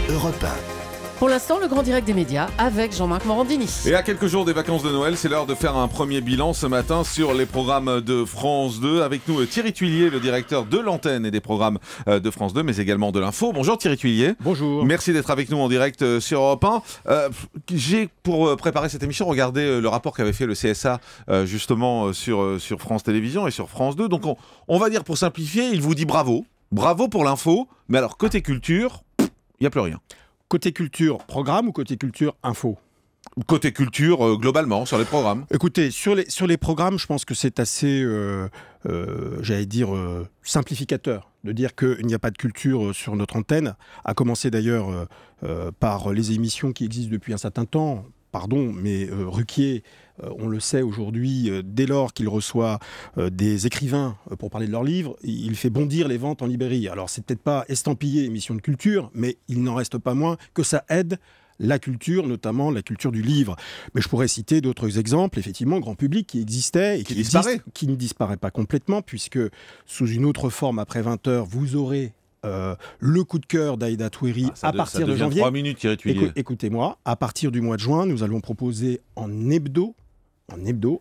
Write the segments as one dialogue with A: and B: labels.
A: Europe 1.
B: Pour l'instant, le grand direct des médias avec Jean-Marc Morandini.
C: Et à quelques jours des vacances de Noël, c'est l'heure de faire un premier bilan ce matin sur les programmes de France 2. Avec nous Thierry Tuillier, le directeur de l'antenne et des programmes de France 2, mais également de l'info. Bonjour Thierry Tuillier.
D: Bonjour.
C: Merci d'être avec nous en direct sur Europe 1. J'ai, pour préparer cette émission, regardé le rapport qu'avait fait le CSA justement sur France Télévisions et sur France 2. Donc on va dire, pour simplifier, il vous dit bravo. Bravo pour l'info. Mais alors, côté culture, il n'y a plus rien.
D: Côté culture, programme ou côté culture, info?
C: Côté culture, globalement, sur les programmes.
D: Écoutez, sur les programmes, je pense que c'est assez, j'allais dire, simplificateur de dire qu'il n'y a pas de culture sur notre antenne, à commencer d'ailleurs par les émissions qui existent depuis un certain temps. Pardon, mais Ruquier, on le sait aujourd'hui, dès lors qu'il reçoit des écrivains pour parler de leurs livres, il fait bondir les ventes en librairie. Alors c'est peut-être pas estampillé émission de culture, mais il n'en reste pas moins que ça aide la culture, notamment la culture du livre. Mais je pourrais citer d'autres exemples, effectivement, grand public qui existait et qui ne disparaît pas complètement, puisque sous une autre forme, après 20h, vous aurez le coup de cœur d'Aïda Touéry à partir de janvier.
C: 3 minutes, Thierry Tuillier.
D: Écoutez-moi, à partir du mois de juin, nous allons proposer en hebdo,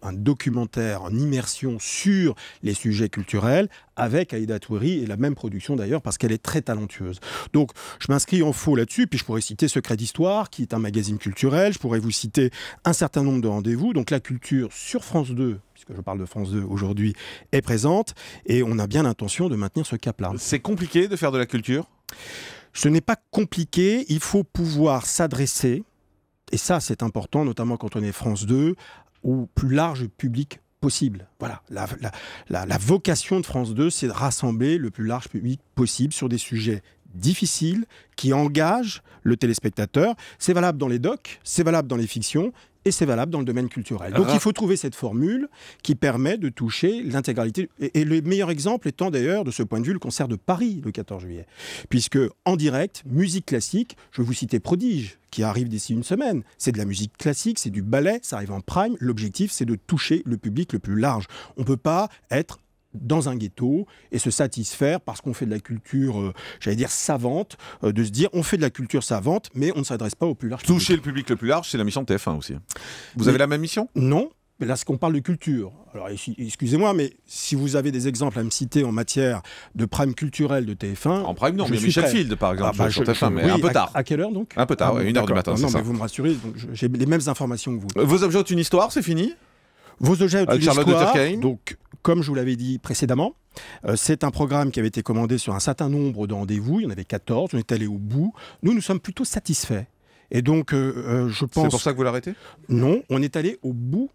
D: un documentaire en immersion sur les sujets culturels avec Aïda Touéry et la même production d'ailleurs parce qu'elle est très talentueuse. Donc je m'inscris en faux là-dessus, puis je pourrais citer Secret d'Histoire qui est un magazine culturel, je pourrais vous citer un certain nombre de rendez-vous. Donc la culture sur France 2, puisque je parle de France 2 aujourd'hui, est présente et on a bien l'intention de maintenir ce cap-là.
C: C'est compliqué de faire de la culture ?
D: Ce n'est pas compliqué, il faut pouvoir s'adresser, et ça c'est important, notamment quand on est France 2, au plus large public possible. Voilà, la vocation de France 2, c'est de rassembler le plus large public possible sur des sujets difficiles qui engagent le téléspectateur. C'est valable dans les docs, c'est valable dans les fictions, et c'est valable dans le domaine culturel. Donc il faut trouver cette formule qui permet de toucher l'intégralité. Et le meilleur exemple étant d'ailleurs, de ce point de vue, le concert de Paris le 14 juillet. Puisque en direct, musique classique, je vais vous citer Prodige, qui arrive d'ici une semaine. C'est de la musique classique, c'est du ballet, ça arrive en prime. L'objectif, c'est de toucher le public le plus large. On ne peut pas être dans un ghetto et se satisfaire parce qu'on fait de la culture, j'allais dire savante, de se dire on fait de la culture savante, mais on ne s'adresse pas au plus large public.
C: Toucher le public le plus large, c'est la mission de TF1 aussi. Vous avez la même mission ?
D: Non, mais là, on parle de culture. Alors, excusez-moi, mais si vous avez des exemples à me citer en matière de prime culturel de TF1...
C: En prime, non, mais Michel Field, par exemple, sur TF1, mais un peu tard.
D: À quelle heure, donc ?
C: Un peu tard, 1h du matin, c'est ça.
D: Non, mais vous me rassurez, j'ai les mêmes informations que vous.
C: Vos objets ont une histoire, c'est fini ?
D: Vos objets ont une
C: Charlotte
D: histoire,
C: de Turckheim.
D: donc, comme je vous l'avais dit précédemment, c'est un programme qui avait été commandé sur un certain nombre de rendez-vous. Il y en avait 14, on est allé au bout. Nous sommes plutôt satisfaits. Et donc, je pense...
C: C'est pour ça que vous l'arrêtez ?
D: Non, on est allé au bout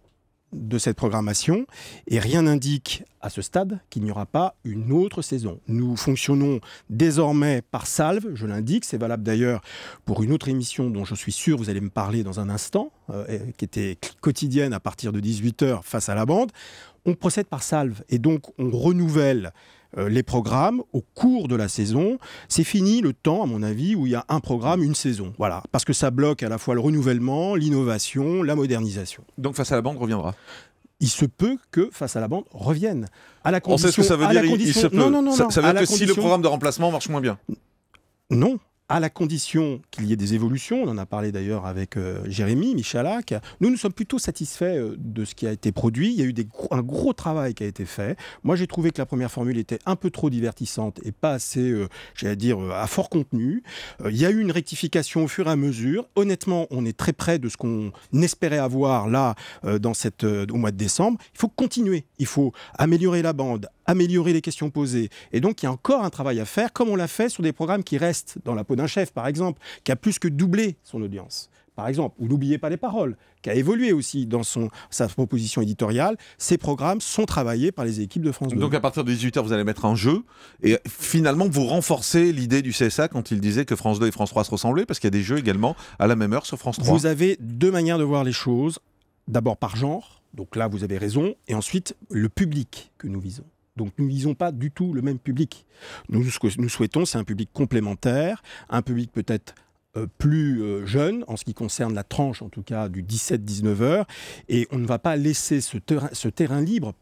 D: de cette programmation et rien n'indique à ce stade qu'il n'y aura pas une autre saison. Nous fonctionnons désormais par salve, je l'indique, c'est valable d'ailleurs pour une autre émission dont je suis sûr vous allez me parler dans un instant, qui était quotidienne à partir de 18h face à la bande. On procède par salve et donc on renouvelle les programmes au cours de la saison. C'est fini le temps, à mon avis, où il y a un programme, une saison. Voilà, parce que ça bloque à la fois le renouvellement, l'innovation, la modernisation.
C: Donc Face à la bande reviendra ?
D: Il se peut que Face à la bande revienne. À la condition,
C: on sait ce que ça veut dire, il se peut.
D: Non.
C: Ça veut dire que si le programme de remplacement marche moins bien ?
D: Non. À la condition qu'il y ait des évolutions, on en a parlé d'ailleurs avec Jérémy Michalak, nous sommes plutôt satisfaits de ce qui a été produit. Il y a eu un gros travail qui a été fait. Moi, j'ai trouvé que la première formule était un peu trop divertissante et pas assez, j'allais dire, à fort contenu. Il y a eu une rectification au fur et à mesure. Honnêtement, on est très près de ce qu'on espérait avoir là, au mois de décembre. Il faut continuer. Il faut améliorer la bande, améliorer les questions posées. Et donc, il y a encore un travail à faire, comme on l'a fait sur des programmes qui restent dans la peau d'un chef, par exemple, qui a plus que doublé son audience. Par exemple, ou n'oubliez pas les paroles, qui a évolué aussi dans sa proposition éditoriale. Ces programmes sont travaillés par les équipes de France 2.
C: Donc à partir de 18h, vous allez mettre un jeu, et finalement vous renforcez l'idée du CSA quand il disait que France 2 et France 3 se ressemblaient, parce qu'il y a des jeux également à la même heure sur France 3.
D: Vous avez deux manières de voir les choses. D'abord par genre, donc là vous avez raison, et ensuite le public que nous visons. Donc nous ne visons pas du tout le même public. Nous, ce que nous souhaitons, c'est un public complémentaire, un public peut-être plus jeune, en ce qui concerne la tranche, en tout cas, du 17-19 heures. Et on ne va pas laisser ce terrain libre,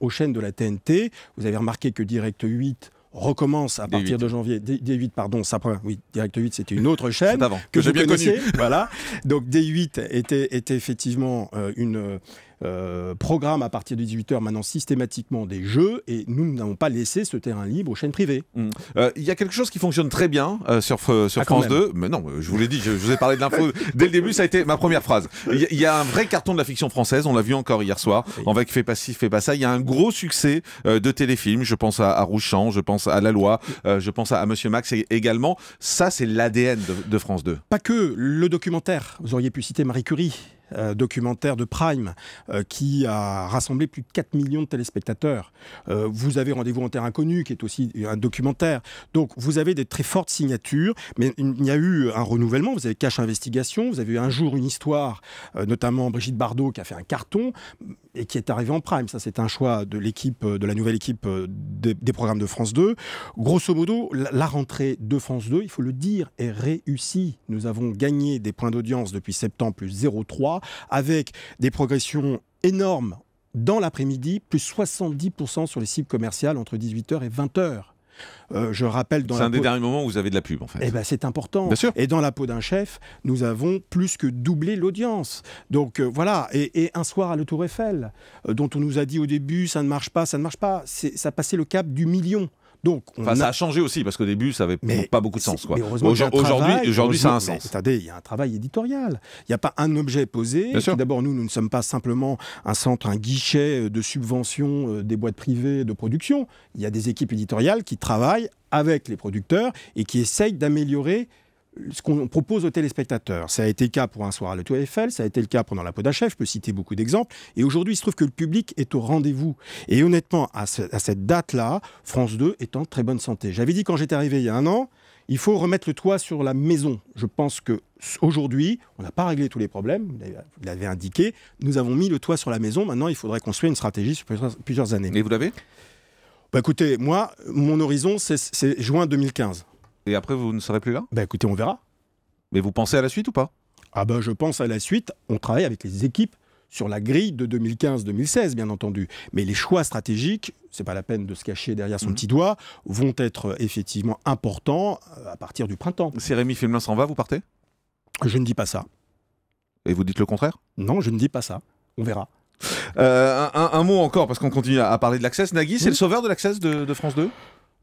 D: aux chaînes de la TNT. Vous avez remarqué que Direct 8 recommence à partir de janvier. D8, pardon, oui, Direct 8, c'était une autre chaîne
C: que j'ai bien connue.
D: Voilà. Donc D8 était effectivement une programme à partir de 18h maintenant systématiquement des jeux, et nous n'avons pas laissé ce terrain libre aux chaînes privées.
C: Il y a quelque chose qui fonctionne très bien sur France 2, mais non, je vous l'ai dit, je vous ai parlé de l'info dès le début, ça a été ma première phrase. Il y a un vrai carton de la fiction française, on l'a vu encore hier soir, avec Fais pas ci, fais pas ça. Il y a un gros succès de téléfilms, je pense à Rouge-Champ, je pense à La Loi, je pense à Monsieur Max également. Ça, c'est l'ADN de France 2.
D: Pas que le documentaire, vous auriez pu citer Marie Curie. Documentaire de Prime qui a rassemblé plus de 4 millions de téléspectateurs. Vous avez Rendez-vous en terre inconnue qui est aussi un documentaire. Donc vous avez des très fortes signatures, mais il y a eu un renouvellement. Vous avez Cache Investigation, vous avez eu Un jour une histoire, notamment Brigitte Bardot qui a fait un carton et qui est arrivée en Prime. Ça, c'est un choix de l'équipe, de la nouvelle équipe des programmes de France 2. Grosso modo, la rentrée de France 2, il faut le dire, est réussie. Nous avons gagné des points d'audience depuis septembre, plus 0,3, avec des progressions énormes dans l'après-midi, plus 70% sur les cibles commerciales entre 18h et 20h. Je rappelle
C: c'est un des derniers moments où vous avez de la pub en fait.
D: Eh ben, c'est important.
C: Bien sûr.
D: Et dans La peau d'un chef, nous avons plus que doublé l'audience. Donc voilà. Et Un soir à la Tour Eiffel, dont on nous a dit au début ça ne marche pas, ça ne marche pas. Ça passait le cap du million. Donc,
C: ça a changé aussi, parce qu'au début, ça n'avait pas beaucoup de sens.
D: Aujourd'hui,
C: ça a un sens.
D: Attendez, il y a un travail éditorial. Il n'y a pas un objet posé. D'abord, nous ne sommes pas simplement un centre, un guichet de subvention des boîtes privées de production. Il y a des équipes éditoriales qui travaillent avec les producteurs et qui essayent d'améliorer ce qu'on propose aux téléspectateurs. Ça a été le cas pour Un soir à la Tour Eiffel, ça a été le cas pendant La peau d'un chef, je peux citer beaucoup d'exemples. Et aujourd'hui, il se trouve que le public est au rendez-vous. Et honnêtement, à cette date-là, France 2 est en très bonne santé. J'avais dit quand j'étais arrivé il y a un an, il faut remettre le toit sur la maison. Je pense qu'aujourd'hui, on n'a pas réglé tous les problèmes, vous l'avez indiqué, nous avons mis le toit sur la maison, maintenant il faudrait construire une stratégie sur plusieurs années.
C: Et vous l'avez ?
D: Écoutez, moi, mon horizon, c'est juin 2015.
C: Et après, vous ne serez plus là ?
D: Écoutez, on verra.
C: Mais vous pensez à la suite ou pas ?
D: Je pense à la suite. On travaille avec les équipes sur la grille de 2015-2016, bien entendu. Mais les choix stratégiques, c'est pas la peine de se cacher derrière son petit doigt, vont être effectivement importants à partir du printemps.
C: Si Rémi Filmelin s'en va, vous partez ?
D: Je ne dis pas ça.
C: Et vous dites le contraire ?
D: Non, je ne dis pas ça. On verra.
C: Un mot encore, parce qu'on continue à parler de l'Access. Nagui, c'est le sauveur de l'Access de France 2 ?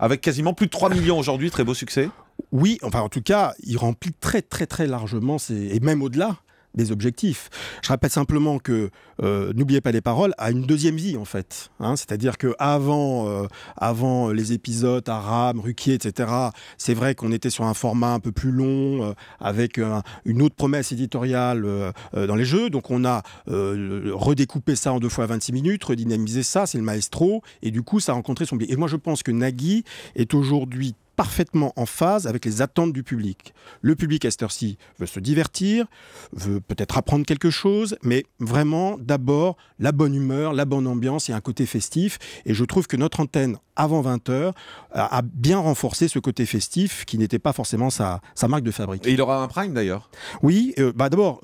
C: Avec quasiment plus de 3 millions aujourd'hui, très beau succès.
D: Oui, en tout cas, il remplit très très très largement, et même au-delà, des objectifs. Je rappelle simplement que N'oubliez pas les paroles a une deuxième vie en fait. C'est-à-dire qu'avant avant les épisodes Aram, Ruquier, etc., c'est vrai qu'on était sur un format un peu plus long, avec une autre promesse éditoriale dans les jeux. Donc on a redécoupé ça en 2 fois 26 minutes, redynamisé ça, c'est le maestro, et du coup ça a rencontré son public. Et moi je pense que Nagui est aujourd'hui parfaitement en phase avec les attentes du public. Le public à cette heure-ci veut se divertir, veut peut-être apprendre quelque chose, mais vraiment d'abord la bonne humeur, la bonne ambiance et un côté festif. Et je trouve que notre antenne avant 20h a bien renforcé ce côté festif qui n'était pas forcément sa marque de fabrique.
C: Et il aura un prime d'ailleurs ?
D: Oui, d'abord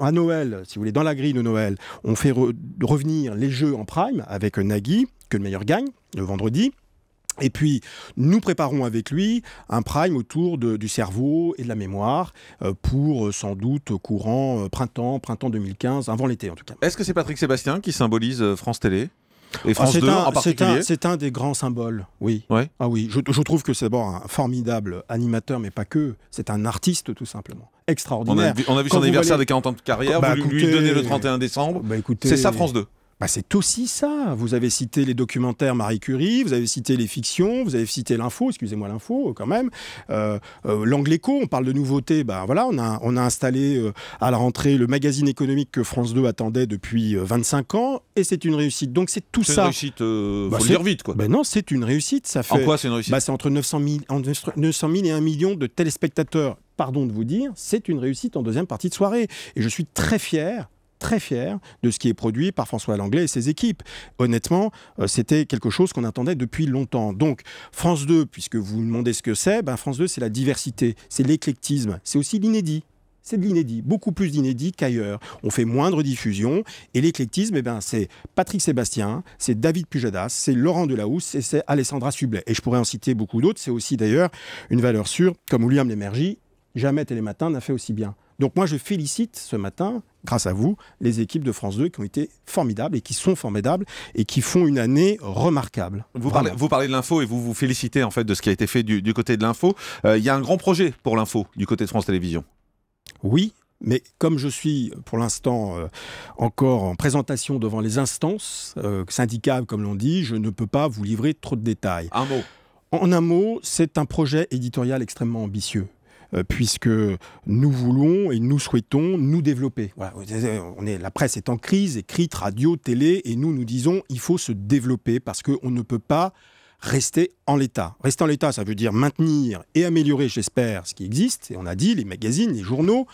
D: à Noël, si vous voulez, dans la grille de Noël, on fait revenir les jeux en prime avec Nagui, que le meilleur gagne, le vendredi. Et puis, nous préparons avec lui un prime autour du cerveau et de la mémoire pour sans doute courant printemps 2015, avant l'été en tout cas.
C: Est-ce que c'est Patrick Sébastien qui symbolise France Télé ? Et France 2 en particulier ?
D: C'est un des grands symboles, oui.
C: Ouais.
D: Ah oui, je trouve que c'est d'abord un formidable animateur, mais pas que. C'est un artiste tout simplement, extraordinaire.
C: On a vu son anniversaire des 40 ans de carrière, vous lui donnez le 31 décembre. C'est ça France 2 ?
D: C'est aussi ça. Vous avez cité les documentaires Marie Curie, vous avez cité les fictions, vous avez cité l'info, excusez-moi l'info quand même. L'Angle Écho, on parle de nouveautés. Voilà, on a installé à la rentrée le magazine économique que France 2 attendait depuis 25 ans et c'est une réussite. Donc c'est tout ça.
C: C'est une réussite, faut le dire vite quoi.
D: Non, c'est une réussite. Ça fait,
C: en quoi c'est une réussite ?
D: C'est entre 900 000 et 1 million de téléspectateurs. Pardon de vous dire, c'est une réussite en deuxième partie de soirée. Et je suis très fier de ce qui est produit par François Langlais et ses équipes. Honnêtement, c'était quelque chose qu'on attendait depuis longtemps. Donc, France 2, puisque vous me demandez ce que c'est, France 2, c'est la diversité, c'est l'éclectisme, c'est aussi l'inédit. c'est de l'inédit, beaucoup plus d'inédit qu'ailleurs. On fait moindre diffusion et l'éclectisme, c'est Patrick Sébastien, c'est David Pujadas, c'est Laurent Delahousse et c'est Alessandra Sublet. Et je pourrais en citer beaucoup d'autres. C'est aussi d'ailleurs une valeur sûre, comme William Lémergie, jamais Télématin n'a fait aussi bien. Donc moi je félicite ce matin, grâce à vous, les équipes de France 2 qui ont été formidables et qui sont formidables et qui font une année remarquable.
C: Vous parlez de l'info et vous vous félicitez en fait de ce qui a été fait du côté de l'info. Il y a un grand projet pour l'info du côté de France Télévisions.
D: Oui, mais comme je suis pour l'instant encore en présentation devant les instances syndicales, comme l'on dit, je ne peux pas vous livrer trop de détails.
C: Un mot.
D: En un mot, c'est un projet éditorial extrêmement ambitieux. Puisque nous voulons et nous souhaitons nous développer. Voilà, la presse est en crise, écrite, radio, télé, et nous disons il faut se développer parce qu'on ne peut pas rester en l'état. Rester en l'état, ça veut dire maintenir et améliorer, j'espère, ce qui existe. Et on a dit, les magazines, les journaux,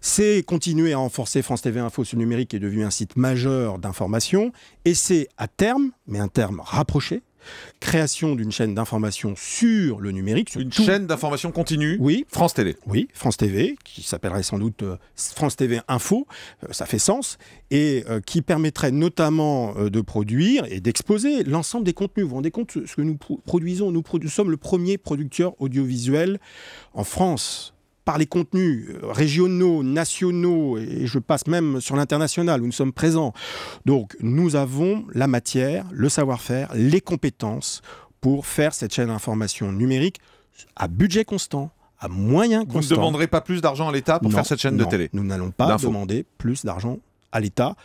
D: c'est continuer à renforcer France TV Info sur le numérique qui est devenu un site majeur d'information. Et c'est à terme, mais un terme rapproché, création d'une chaîne d'information sur le numérique.
C: Une chaîne d'information continue.
D: Oui.
C: France Télé.
D: Oui, France TV, qui s'appellerait sans doute France TV Info, ça fait sens, et qui permettrait notamment de produire et d'exposer l'ensemble des contenus. Vous vous rendez compte ce que nous produisons? Nous sommes le premier producteur audiovisuel en France, par les contenus régionaux, nationaux, et je passe même sur l'international où nous sommes présents. Donc nous avons la matière, le savoir-faire, les compétences pour faire cette chaîne d'information numérique à budget constant, à moyens constants.
C: Vous ne demanderez pas plus d'argent à l'État pour faire cette chaîne de télé?
D: Nous n'allons pas demander plus d'argent à l'État.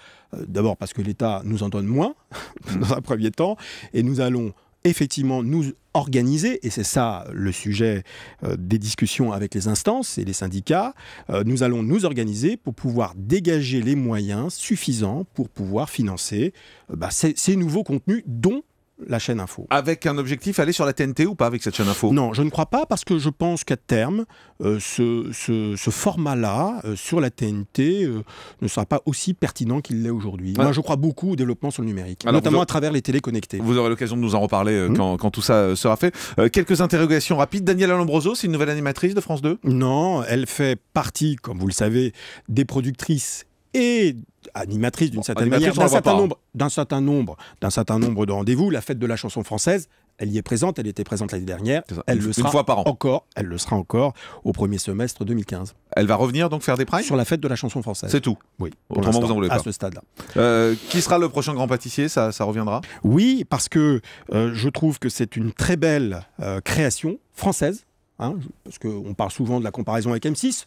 D: D'abord parce que l'État nous en donne moins, dans un premier temps, et nous allons effectivement nous organiser, et c'est ça le sujet des discussions avec les instances et les syndicats, nous allons nous organiser pour pouvoir dégager les moyens suffisants pour pouvoir financer ces nouveaux contenus dont la chaîne info.
C: Avec un objectif, aller sur la TNT ou pas avec cette chaîne info?
D: Non, je ne crois pas parce que je pense qu'à terme, ce format-là, sur la TNT, ne sera pas aussi pertinent qu'il l'est aujourd'hui. Moi, je crois beaucoup au développement sur le numérique, notamment à travers les télés connectées.
C: Vous aurez l'occasion de nous en reparler quand tout ça sera fait. Quelques interrogations rapides. Daniela Lombroso, c'est une nouvelle animatrice de France 2?
D: Non, elle fait partie, comme vous le savez, des productrices et animatrice d'une certaine manière, d'un certain nombre de rendez-vous. La fête de la chanson française, elle y est présente, elle était présente l'année dernière, elle le sera encore au premier semestre 2015.
C: Elle va revenir donc faire des primes
D: sur la fête de la chanson française.
C: C'est tout?
D: Oui.
C: Autrement, vous en voulez pas?
D: À ce stade-là.
C: Qui sera le prochain grand pâtissier? Ça reviendra?
D: Oui, parce que je trouve que c'est une très belle création française. Parce qu'on parle souvent de la comparaison avec M6.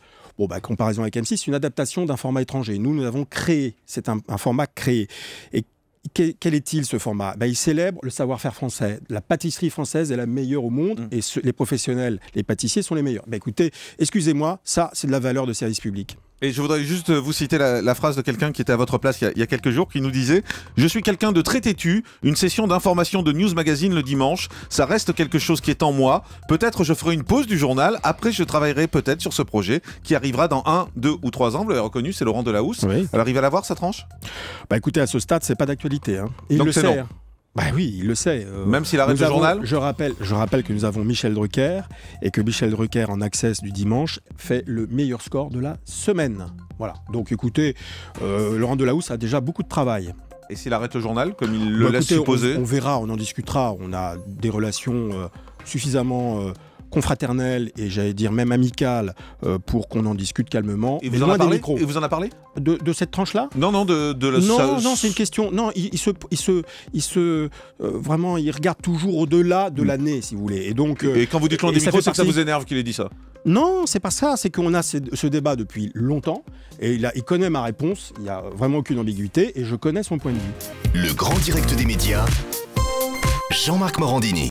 D: Comparaison avec M6, c'est une adaptation d'un format étranger. Nous avons créé, c'est un format créé. Et quel est-il ce format? Il célèbre le savoir-faire français. La pâtisserie française est la meilleure au monde et les professionnels, les pâtissiers sont les meilleurs. Écoutez, excusez-moi, ça c'est de la valeur de service public.
C: Et je voudrais juste vous citer la phrase de quelqu'un qui était à votre place il y a quelques jours, qui nous disait « Je suis quelqu'un de très têtu, une session d'information de News Magazine le dimanche, ça reste quelque chose qui est en moi. Peut-être je ferai une pause du journal, après je travaillerai peut-être sur ce projet qui arrivera dans 1, 2 ou 3 ans. » Vous l'avez reconnu, c'est Laurent Delahousse. Oui. Elle arrive à la voir, sa tranche?
D: Écoutez, à ce stade, c'est pas d'actualité. Il le sait. Oui, il le sait.
C: Même s'il arrête le journal?
D: Je rappelle que nous avons Michel Drucker et que Michel Drucker, en Access du dimanche, fait le meilleur score de la semaine. Voilà. Donc écoutez, Laurent Delahousse a déjà beaucoup de travail.
C: Et s'il arrête le journal, comme il le laisse supposer?
D: On verra, on en discutera. On a des relations suffisamment confraternelle et j'allais dire même amicale pour qu'on en discute calmement.
C: Et vous en a parlé?
D: De cette tranche-là?
C: Non,
D: c'est une question. Non, vraiment, il regarde toujours au-delà de l'année, si vous voulez. Et donc.
C: Et quand vous dites loin des micros, c'est que ça vous énerve qu'il ait dit ça?
D: Non, c'est pas ça. C'est qu'on a ce débat depuis longtemps et il connaît ma réponse. Il n'y a vraiment aucune ambiguïté et je connais son point de vue.
A: Le grand direct des médias, Jean-Marc Morandini.